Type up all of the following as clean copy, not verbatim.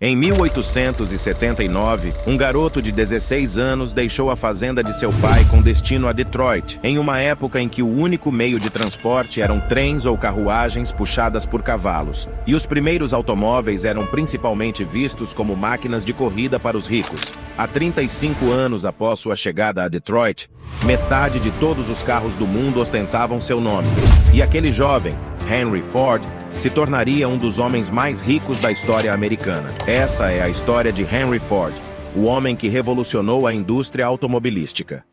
Em 1879, um garoto de 16 anos deixou a fazenda de seu pai com destino a Detroit, em uma época em que o único meio de transporte eram trens ou carruagens puxadas por cavalos, e os primeiros automóveis eram principalmente vistos como máquinas de corrida para os ricos. Há 35 anos após sua chegada a Detroit, metade de todos os carros do mundo ostentavam seu nome, e aquele jovem, Henry Ford, se tornaria um dos homens mais ricos da história americana. Essa é a história de Henry Ford, o homem que revolucionou a indústria automobilística.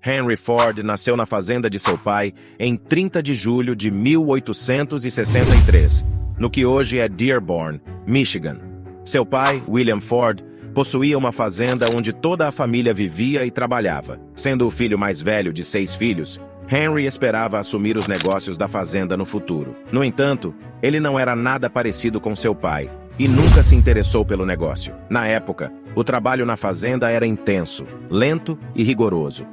Henry Ford nasceu na fazenda de seu pai em 30 de julho de 1863, no que hoje é Dearborn, Michigan. Seu pai, William Ford, possuía uma fazenda onde toda a família vivia e trabalhava. Sendo o filho mais velho de 6 filhos, Henry esperava assumir os negócios da fazenda no futuro. No entanto, ele não era nada parecido com seu pai e nunca se interessou pelo negócio. Na época, o trabalho na fazenda era intenso, lento e rigoroso.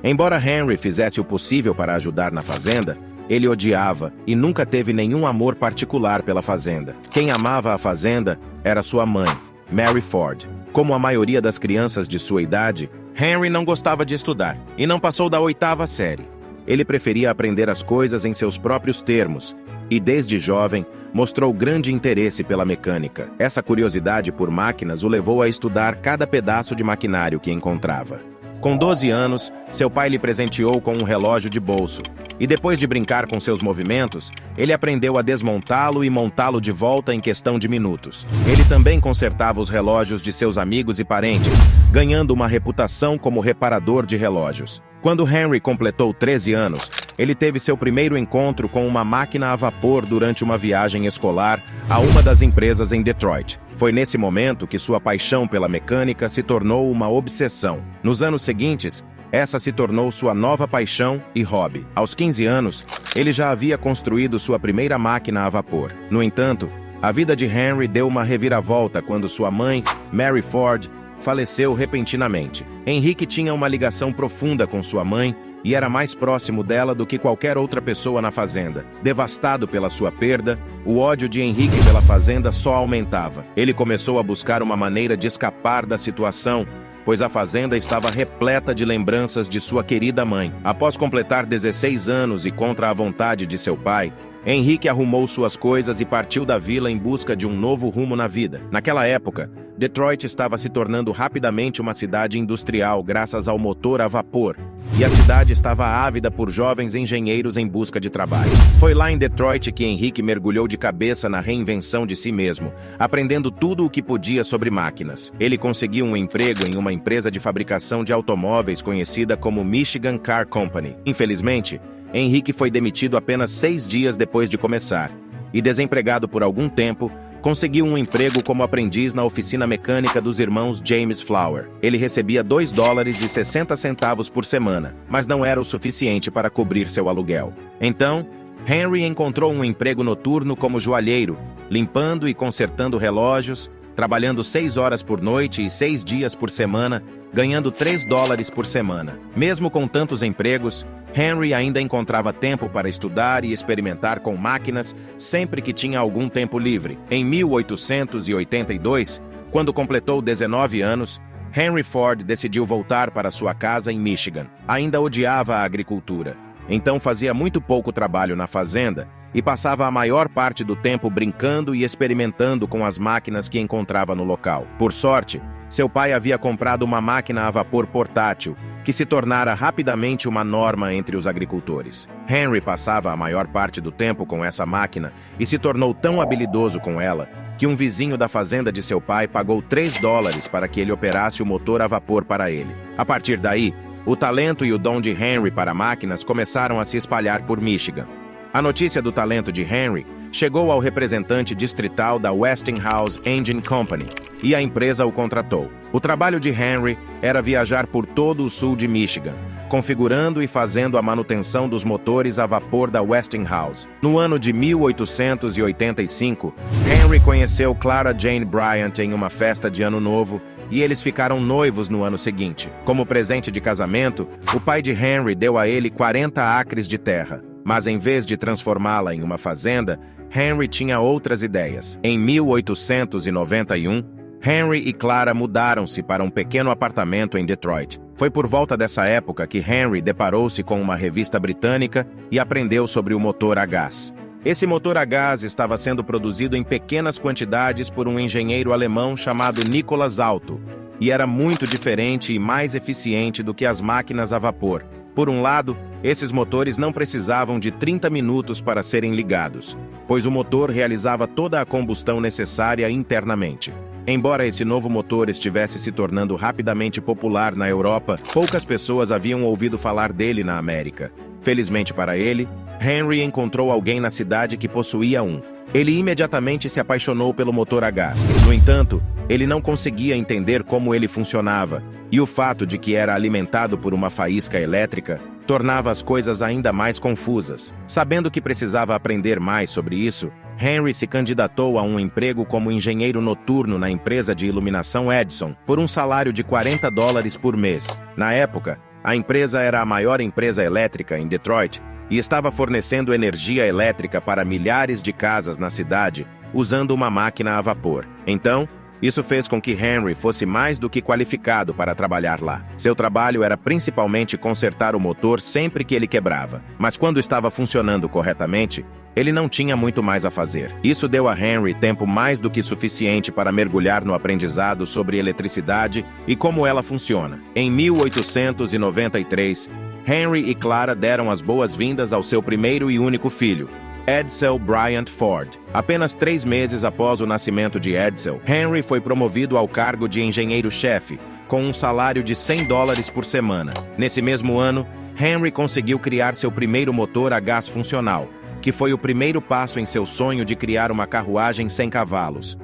Embora Henry fizesse o possível para ajudar na fazenda, ele odiava e nunca teve nenhum amor particular pela fazenda. Quem amava a fazenda era sua mãe, Mary Ford. Como a maioria das crianças de sua idade, Henry não gostava de estudar e não passou da 8ª série. Ele preferia aprender as coisas em seus próprios termos e, desde jovem, mostrou grande interesse pela mecânica. Essa curiosidade por máquinas o levou a estudar cada pedaço de maquinário que encontrava. Com 12 anos, seu pai lhe presenteou com um relógio de bolso, e depois de brincar com seus movimentos, ele aprendeu a desmontá-lo e montá-lo de volta em questão de minutos. Ele também consertava os relógios de seus amigos e parentes, ganhando uma reputação como reparador de relógios. Quando Henry completou 13 anos, ele teve seu primeiro encontro com uma máquina a vapor durante uma viagem escolar a uma das empresas em Detroit. Foi nesse momento que sua paixão pela mecânica se tornou uma obsessão. Nos anos seguintes, essa se tornou sua nova paixão e hobby. Aos 15 anos, ele já havia construído sua primeira máquina a vapor. No entanto, a vida de Henry deu uma reviravolta quando sua mãe, Mary Ford, faleceu repentinamente. Henrique tinha uma ligação profunda com sua mãe e era mais próximo dela do que qualquer outra pessoa na fazenda. Devastado pela sua perda, o ódio de Henrique pela fazenda só aumentava. Ele começou a buscar uma maneira de escapar da situação, pois a fazenda estava repleta de lembranças de sua querida mãe. Após completar 16 anos e contra a vontade de seu pai, Henrique arrumou suas coisas e partiu da vila em busca de um novo rumo na vida. Naquela época, Detroit estava se tornando rapidamente uma cidade industrial graças ao motor a vapor, e a cidade estava ávida por jovens engenheiros em busca de trabalho. Foi lá em Detroit que Henrique mergulhou de cabeça na reinvenção de si mesmo, aprendendo tudo o que podia sobre máquinas. Ele conseguiu um emprego em uma empresa de fabricação de automóveis conhecida como Michigan Car Company. Infelizmente, Henrique foi demitido apenas 6 dias depois de começar, e desempregado por algum tempo, conseguiu um emprego como aprendiz na oficina mecânica dos irmãos James Flower. Ele recebia $2,60 por semana, mas não era o suficiente para cobrir seu aluguel. Então, Henry encontrou um emprego noturno como joalheiro, limpando e consertando relógios, trabalhando 6 horas por noite e 6 dias por semana, ganhando $3 por semana. Mesmo com tantos empregos, Henry ainda encontrava tempo para estudar e experimentar com máquinas sempre que tinha algum tempo livre. Em 1882, quando completou 19 anos, Henry Ford decidiu voltar para sua casa em Michigan. Ainda odiava a agricultura, então fazia muito pouco trabalho na fazenda e passava a maior parte do tempo brincando e experimentando com as máquinas que encontrava no local. Por sorte, seu pai havia comprado uma máquina a vapor portátil, que se tornara rapidamente uma norma entre os agricultores. Henry passava a maior parte do tempo com essa máquina e se tornou tão habilidoso com ela que um vizinho da fazenda de seu pai pagou $3 para que ele operasse o motor a vapor para ele. A partir daí, o talento e o dom de Henry para máquinas começaram a se espalhar por Michigan. A notícia do talento de Henry chegou ao representante distrital da Westinghouse Engine Company, e a empresa o contratou. O trabalho de Henry era viajar por todo o sul de Michigan, configurando e fazendo a manutenção dos motores a vapor da Westinghouse. No ano de 1885, Henry conheceu Clara Jane Bryant em uma festa de Ano Novo e eles ficaram noivos no ano seguinte. Como presente de casamento, o pai de Henry deu a ele 40 acres de terra. Mas em vez de transformá-la em uma fazenda, Henry tinha outras ideias. Em 1891, Henry e Clara mudaram-se para um pequeno apartamento em Detroit. Foi por volta dessa época que Henry deparou-se com uma revista britânica e aprendeu sobre o motor a gás. Esse motor a gás estava sendo produzido em pequenas quantidades por um engenheiro alemão chamado Nicholas Otto, e era muito diferente e mais eficiente do que as máquinas a vapor. Por um lado, esses motores não precisavam de 30 minutos para serem ligados, pois o motor realizava toda a combustão necessária internamente. Embora esse novo motor estivesse se tornando rapidamente popular na Europa, poucas pessoas haviam ouvido falar dele na América. Felizmente para ele, Henry encontrou alguém na cidade que possuía um. Ele imediatamente se apaixonou pelo motor a gás. No entanto, ele não conseguia entender como ele funcionava, e o fato de que era alimentado por uma faísca elétrica tornava as coisas ainda mais confusas. Sabendo que precisava aprender mais sobre isso, Henry se candidatou a um emprego como engenheiro noturno na empresa de iluminação Edison, por um salário de $40 por mês. Na época, a empresa era a maior empresa elétrica em Detroit e estava fornecendo energia elétrica para milhares de casas na cidade, usando uma máquina a vapor. Então, isso fez com que Henry fosse mais do que qualificado para trabalhar lá. Seu trabalho era principalmente consertar o motor sempre que ele quebrava. Mas quando estava funcionando corretamente, ele não tinha muito mais a fazer. Isso deu a Henry tempo mais do que suficiente para mergulhar no aprendizado sobre eletricidade e como ela funciona. Em 1893, Henry e Clara deram as boas-vindas ao seu primeiro e único filho, Edsel Bryant Ford. Apenas 3 meses após o nascimento de Edsel, Henry foi promovido ao cargo de engenheiro-chefe, com um salário de $100 por semana. Nesse mesmo ano, Henry conseguiu criar seu primeiro motor a gás funcional, que foi o primeiro passo em seu sonho de criar uma carruagem sem cavalos.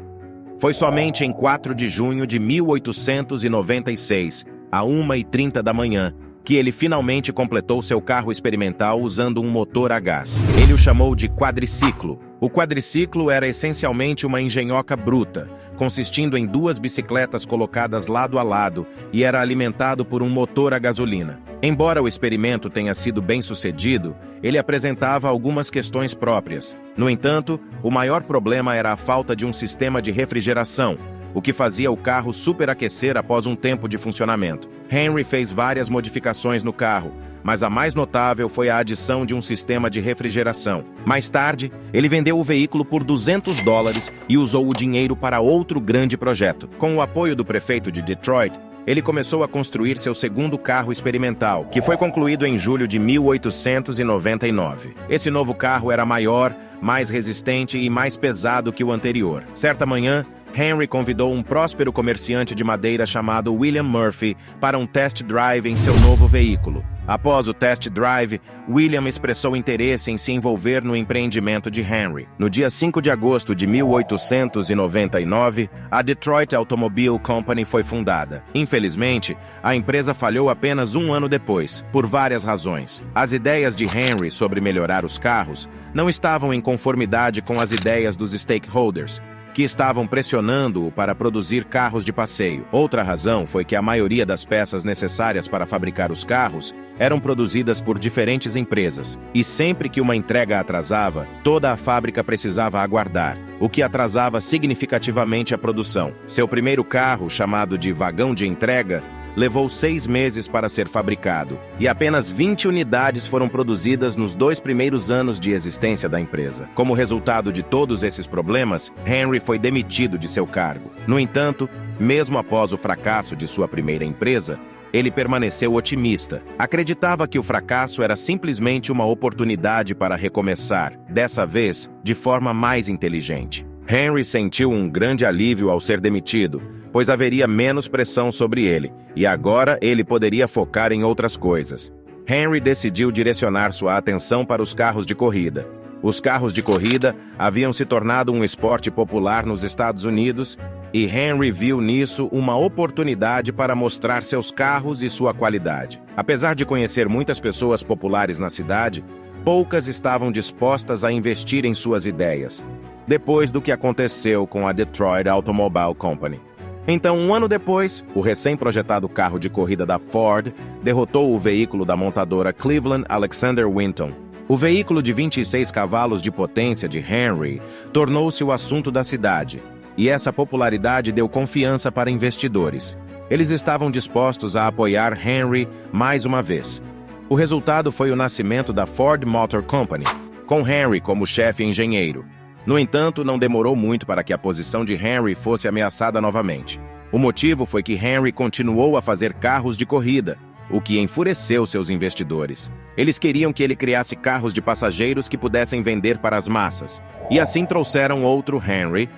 Foi somente em 4 de junho de 1896, à 1h30 da manhã, que ele finalmente completou seu carro experimental usando um motor a gás. Ele o chamou de quadriciclo. O quadriciclo era essencialmente uma engenhoca bruta, consistindo em 2 bicicletas colocadas lado a lado e era alimentado por um motor a gasolina. Embora o experimento tenha sido bem-sucedido, ele apresentava algumas questões próprias. No entanto, o maior problema era a falta de um sistema de refrigeração, o que fazia o carro superaquecer após um tempo de funcionamento. Henry fez várias modificações no carro, mas a mais notável foi a adição de um sistema de refrigeração. Mais tarde, ele vendeu o veículo por $200 e usou o dinheiro para outro grande projeto. Com o apoio do prefeito de Detroit, ele começou a construir seu segundo carro experimental, que foi concluído em julho de 1899. Esse novo carro era maior, mais resistente e mais pesado que o anterior. Certa manhã, Henry convidou um próspero comerciante de madeira chamado William Murphy para um test drive em seu novo veículo. Após o test drive, William expressou interesse em se envolver no empreendimento de Henry. No dia 5 de agosto de 1899, a Detroit Automobile Company foi fundada. Infelizmente, a empresa falhou apenas um ano depois, por várias razões. As ideias de Henry sobre melhorar os carros não estavam em conformidade com as ideias dos stakeholders, que estavam pressionando-o para produzir carros de passeio. Outra razão foi que a maioria das peças necessárias para fabricar os carros eram produzidas por diferentes empresas, e sempre que uma entrega atrasava, toda a fábrica precisava aguardar, o que atrasava significativamente a produção. Seu primeiro carro, chamado de vagão de entrega, levou 6 meses para ser fabricado, e apenas 20 unidades foram produzidas nos 2 primeiros anos de existência da empresa. Como resultado de todos esses problemas, Henry foi demitido de seu cargo. No entanto, mesmo após o fracasso de sua primeira empresa, ele permaneceu otimista. Acreditava que o fracasso era simplesmente uma oportunidade para recomeçar, dessa vez, de forma mais inteligente. Henry sentiu um grande alívio ao ser demitido, pois haveria menos pressão sobre ele, e agora ele poderia focar em outras coisas. Henry decidiu direcionar sua atenção para os carros de corrida. Os carros de corrida haviam se tornado um esporte popular nos Estados Unidos, e Henry viu nisso uma oportunidade para mostrar seus carros e sua qualidade. Apesar de conhecer muitas pessoas populares na cidade, poucas estavam dispostas a investir em suas ideias, depois do que aconteceu com a Detroit Automobile Company. Então, um ano depois, o recém-projetado carro de corrida da Ford derrotou o veículo da montadora Cleveland Alexander Winton. O veículo de 26 cavalos de potência de Henry tornou-se o assunto da cidade, e essa popularidade deu confiança para investidores. Eles estavam dispostos a apoiar Henry mais uma vez. O resultado foi o nascimento da Ford Motor Company, com Henry como chefe engenheiro. No entanto, não demorou muito para que a posição de Henry fosse ameaçada novamente. O motivo foi que Henry continuou a fazer carros de corrida, o que enfureceu seus investidores. Eles queriam que ele criasse carros de passageiros que pudessem vender para as massas. E assim trouxeram outro Henry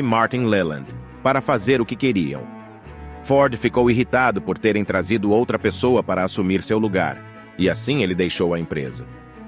Martin Leland, para fazer o que queriam. Ford ficou irritado por terem trazido outra pessoa para assumir seu lugar, e assim ele deixou a empresa.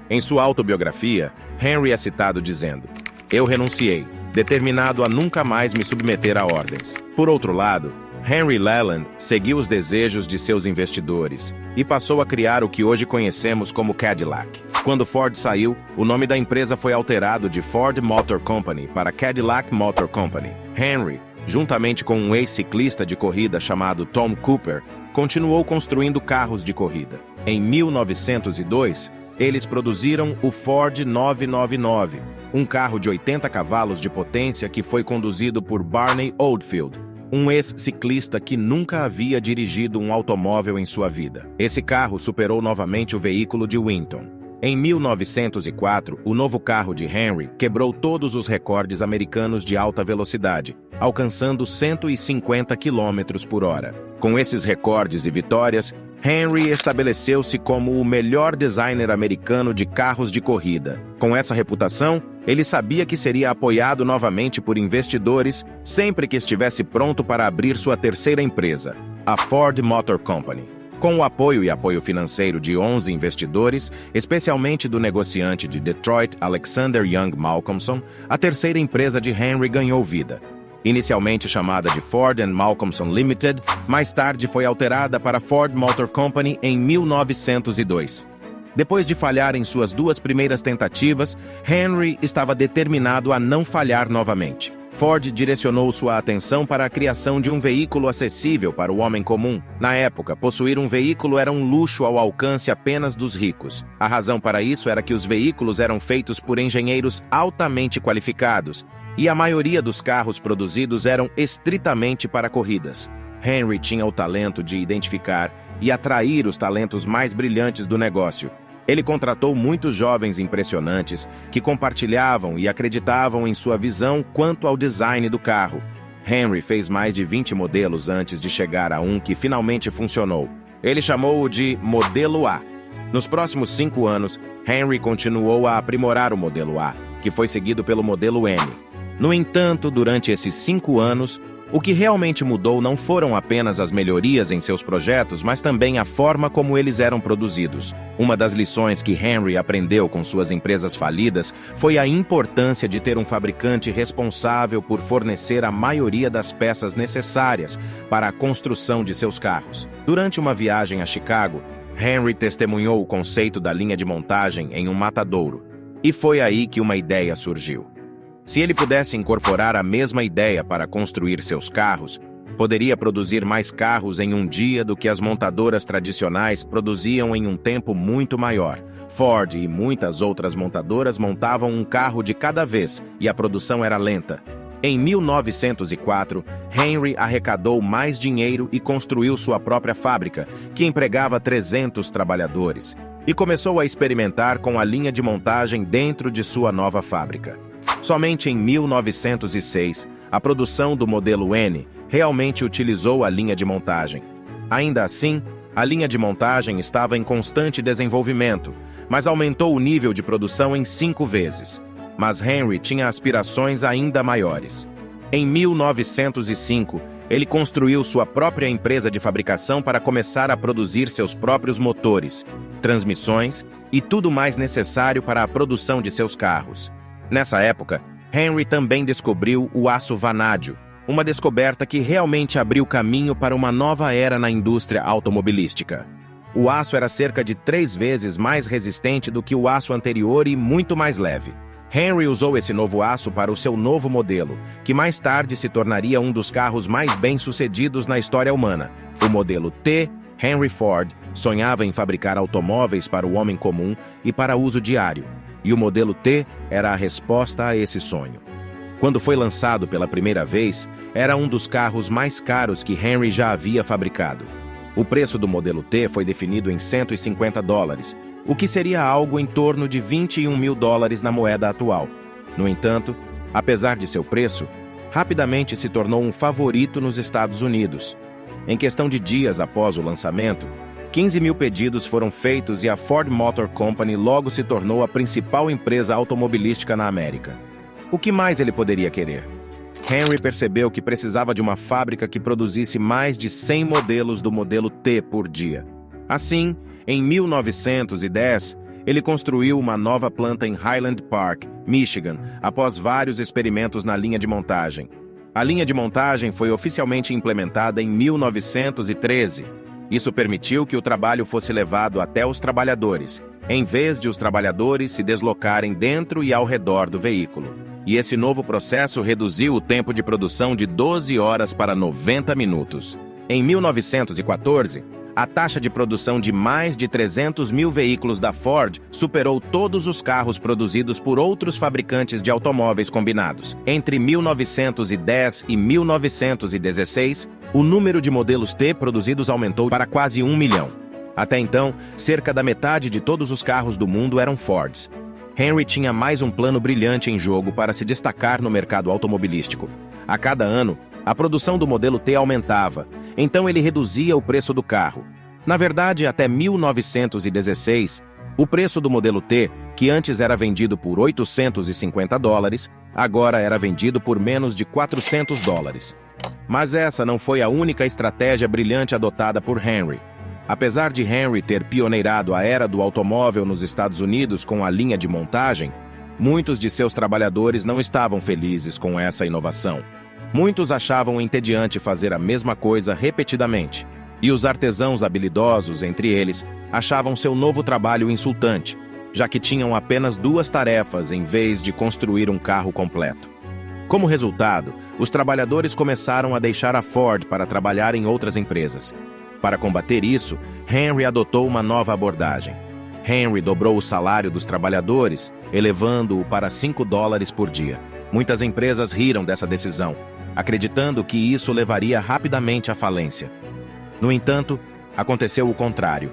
Em sua autobiografia, Henry é citado dizendo: "Eu renunciei, determinado a nunca mais me submeter a ordens." Por outro lado, Henry Leland seguiu os desejos de seus investidores e passou a criar o que hoje conhecemos como Cadillac. Quando Ford saiu, o nome da empresa foi alterado de Ford Motor Company para Cadillac Motor Company. Henry, juntamente com um ex-ciclista de corrida chamado Tom Cooper, continuou construindo carros de corrida. Em 1902, eles produziram o Ford 999, um carro de 80 cavalos de potência que foi conduzido por Barney Oldfield, um ex-ciclista que nunca havia dirigido um automóvel em sua vida. Esse carro superou novamente o veículo de Winton. Em 1904, o novo carro de Henry quebrou todos os recordes americanos de alta velocidade, alcançando 150 km por hora. Com esses recordes e vitórias, Henry estabeleceu-se como o melhor designer americano de carros de corrida. Com essa reputação, ele sabia que seria apoiado novamente por investidores sempre que estivesse pronto para abrir sua terceira empresa, a Ford Motor Company. Com o apoio e apoio financeiro de 11 investidores, especialmente do negociante de Detroit Alexander Young Malcolmson, a terceira empresa de Henry ganhou vida. Inicialmente chamada de Ford & Malcolmson Limited, mais tarde foi alterada para Ford Motor Company em 1902. Depois de falhar em suas duas primeiras tentativas, Henry estava determinado a não falhar novamente. Ford direcionou sua atenção para a criação de um veículo acessível para o homem comum. Na época, possuir um veículo era um luxo ao alcance apenas dos ricos. A razão para isso era que os veículos eram feitos por engenheiros altamente qualificados, e a maioria dos carros produzidos eram estritamente para corridas. Henry tinha o talento de identificar e atrair os talentos mais brilhantes do negócio. Ele contratou muitos jovens impressionantes que compartilhavam e acreditavam em sua visão quanto ao design do carro. Henry fez mais de 20 modelos antes de chegar a um que finalmente funcionou. Ele chamou-o de Modelo A. Nos próximos 5 anos, Henry continuou a aprimorar o Modelo A, que foi seguido pelo Modelo N. No entanto, durante esses 5 anos, o que realmente mudou não foram apenas as melhorias em seus projetos, mas também a forma como eles eram produzidos. Uma das lições que Henry aprendeu com suas empresas falidas foi a importância de ter um fabricante responsável por fornecer a maioria das peças necessárias para a construção de seus carros. Durante uma viagem a Chicago, Henry testemunhou o conceito da linha de montagem em um matadouro, e foi aí que uma ideia surgiu. Se ele pudesse incorporar a mesma ideia para construir seus carros, poderia produzir mais carros em um dia do que as montadoras tradicionais produziam em um tempo muito maior. Ford e muitas outras montadoras montavam um carro de cada vez e a produção era lenta. Em 1904, Henry arrecadou mais dinheiro e construiu sua própria fábrica, que empregava 300 trabalhadores, e começou a experimentar com a linha de montagem dentro de sua nova fábrica. Somente em 1906, a produção do modelo N realmente utilizou a linha de montagem. Ainda assim, a linha de montagem estava em constante desenvolvimento, mas aumentou o nível de produção em 5 vezes. Mas Henry tinha aspirações ainda maiores. Em 1905, ele construiu sua própria empresa de fabricação para começar a produzir seus próprios motores, transmissões e tudo mais necessário para a produção de seus carros. Nessa época, Henry também descobriu o aço vanádio, uma descoberta que realmente abriu caminho para uma nova era na indústria automobilística. O aço era cerca de 3 vezes mais resistente do que o aço anterior e muito mais leve. Henry usou esse novo aço para o seu novo modelo, que mais tarde se tornaria um dos carros mais bem-sucedidos na história humana, o modelo T. Henry Ford sonhava em fabricar automóveis para o homem comum e para uso diário, e o modelo T era a resposta a esse sonho. Quando foi lançado pela primeira vez, era um dos carros mais caros que Henry já havia fabricado. O preço do modelo T foi definido em $150, o que seria algo em torno de $21 mil na moeda atual. No entanto, apesar de seu preço, rapidamente se tornou um favorito nos Estados Unidos. Em questão de dias após o lançamento, 15 mil pedidos foram feitos e a Ford Motor Company logo se tornou a principal empresa automobilística na América. O que mais ele poderia querer? Henry percebeu que precisava de uma fábrica que produzisse mais de 100 modelos do modelo T por dia. Assim, em 1910, ele construiu uma nova planta em Highland Park, Michigan, após vários experimentos na linha de montagem. A linha de montagem foi oficialmente implementada em 1913. Isso permitiu que o trabalho fosse levado até os trabalhadores, em vez de os trabalhadores se deslocarem dentro e ao redor do veículo. E esse novo processo reduziu o tempo de produção de 12 horas para 90 minutos. Em 1914, a taxa de produção de mais de 300 mil veículos da Ford superou todos os carros produzidos por outros fabricantes de automóveis combinados. Entre 1910 e 1916, o número de modelos T produzidos aumentou para quase 1 milhão. Até então, cerca da metade de todos os carros do mundo eram Fords. Henry tinha mais um plano brilhante em jogo para se destacar no mercado automobilístico. A cada ano, a produção do modelo T aumentava, então ele reduzia o preço do carro. Na verdade, até 1916, o preço do modelo T, que antes era vendido por $850, agora era vendido por menos de $400. Mas essa não foi a única estratégia brilhante adotada por Henry. Apesar de Henry ter pioneirado a era do automóvel nos Estados Unidos com a linha de montagem, muitos de seus trabalhadores não estavam felizes com essa inovação. Muitos achavam entediante fazer a mesma coisa repetidamente, e os artesãos habilidosos, entre eles, achavam seu novo trabalho insultante, já que tinham apenas 2 tarefas em vez de construir um carro completo. Como resultado, os trabalhadores começaram a deixar a Ford para trabalhar em outras empresas. Para combater isso, Henry adotou uma nova abordagem. Henry dobrou o salário dos trabalhadores, elevando-o para $5 por dia. Muitas empresas riram dessa decisão, acreditando que isso levaria rapidamente à falência. No entanto, aconteceu o contrário.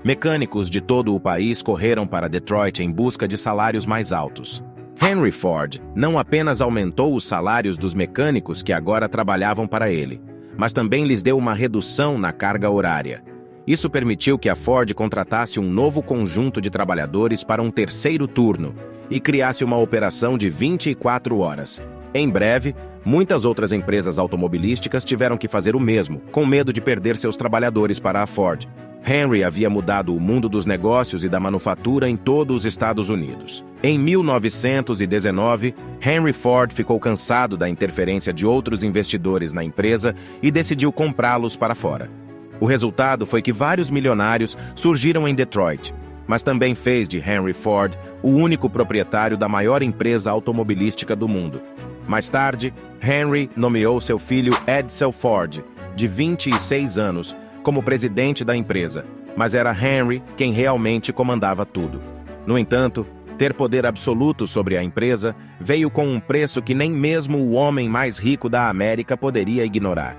Mecânicos de todo o país correram para Detroit em busca de salários mais altos. Henry Ford não apenas aumentou os salários dos mecânicos que agora trabalhavam para ele, mas também lhes deu uma redução na carga horária. Isso permitiu que a Ford contratasse um novo conjunto de trabalhadores para um terceiro turno e criasse uma operação de 24 horas. Em breve, muitas outras empresas automobilísticas tiveram que fazer o mesmo, com medo de perder seus trabalhadores para a Ford. Henry havia mudado o mundo dos negócios e da manufatura em todos os Estados Unidos. Em 1919, Henry Ford ficou cansado da interferência de outros investidores na empresa e decidiu comprá-los para fora. O resultado foi que vários milionários surgiram em Detroit, mas também fez de Henry Ford o único proprietário da maior empresa automobilística do mundo. Mais tarde, Henry nomeou seu filho Edsel Ford, de 26 anos, como presidente da empresa, mas era Henry quem realmente comandava tudo. No entanto, ter poder absoluto sobre a empresa veio com um preço que nem mesmo o homem mais rico da América poderia ignorar.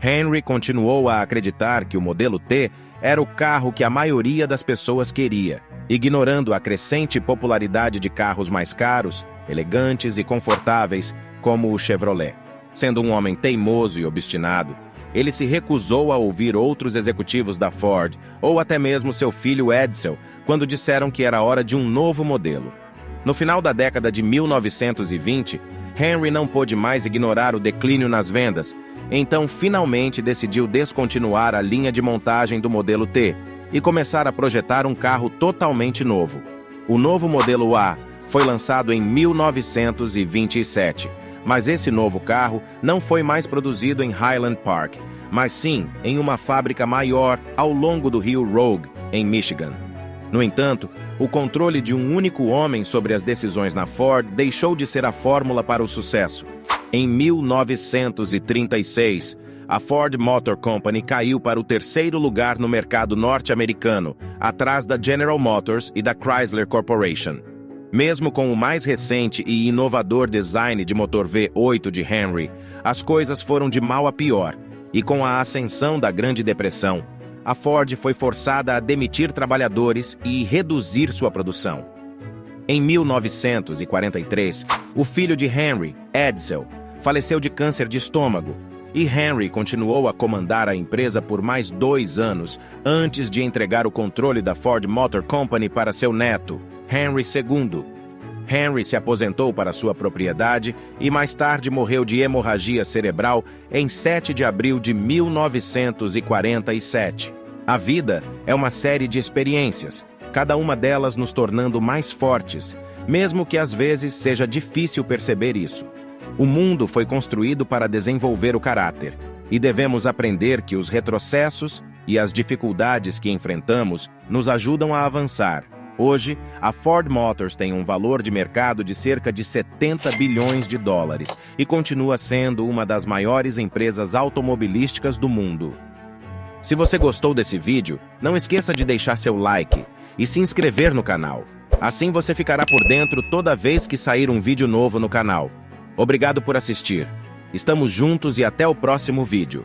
Henry continuou a acreditar que o modelo T era o carro que a maioria das pessoas queria, ignorando a crescente popularidade de carros mais caros, elegantes e confortáveis, como o Chevrolet. Sendo um homem teimoso e obstinado, ele se recusou a ouvir outros executivos da Ford, ou até mesmo seu filho Edsel, quando disseram que era hora de um novo modelo. No final da década de 1920, Henry não pôde mais ignorar o declínio nas vendas, então finalmente decidiu descontinuar a linha de montagem do modelo T e começar a projetar um carro totalmente novo. O novo modelo A foi lançado em 1927, mas esse novo carro não foi mais produzido em Highland Park, mas sim em uma fábrica maior ao longo do rio Rogue, em Michigan. No entanto, o controle de um único homem sobre as decisões na Ford deixou de ser a fórmula para o sucesso. Em 1936, a Ford Motor Company caiu para o terceiro lugar no mercado norte-americano, atrás da General Motors e da Chrysler Corporation. Mesmo com o mais recente e inovador design de motor V8 de Henry, as coisas foram de mal a pior, e com a ascensão da Grande Depressão, a Ford foi forçada a demitir trabalhadores e reduzir sua produção. Em 1943, o filho de Henry, Edsel, faleceu de câncer de estômago, e Henry continuou a comandar a empresa por mais 2 anos antes de entregar o controle da Ford Motor Company para seu neto, Henry II. Henry se aposentou para sua propriedade e mais tarde morreu de hemorragia cerebral em 7 de abril de 1947. A vida é uma série de experiências, cada uma delas nos tornando mais fortes, mesmo que às vezes seja difícil perceber isso. O mundo foi construído para desenvolver o caráter, e devemos aprender que os retrocessos e as dificuldades que enfrentamos nos ajudam a avançar. Hoje, a Ford Motors tem um valor de mercado de cerca de 70 bilhões de dólares e continua sendo uma das maiores empresas automobilísticas do mundo. Se você gostou desse vídeo, não esqueça de deixar seu like e se inscrever no canal. Assim você ficará por dentro toda vez que sair um vídeo novo no canal. Obrigado por assistir. Estamos juntos e até o próximo vídeo.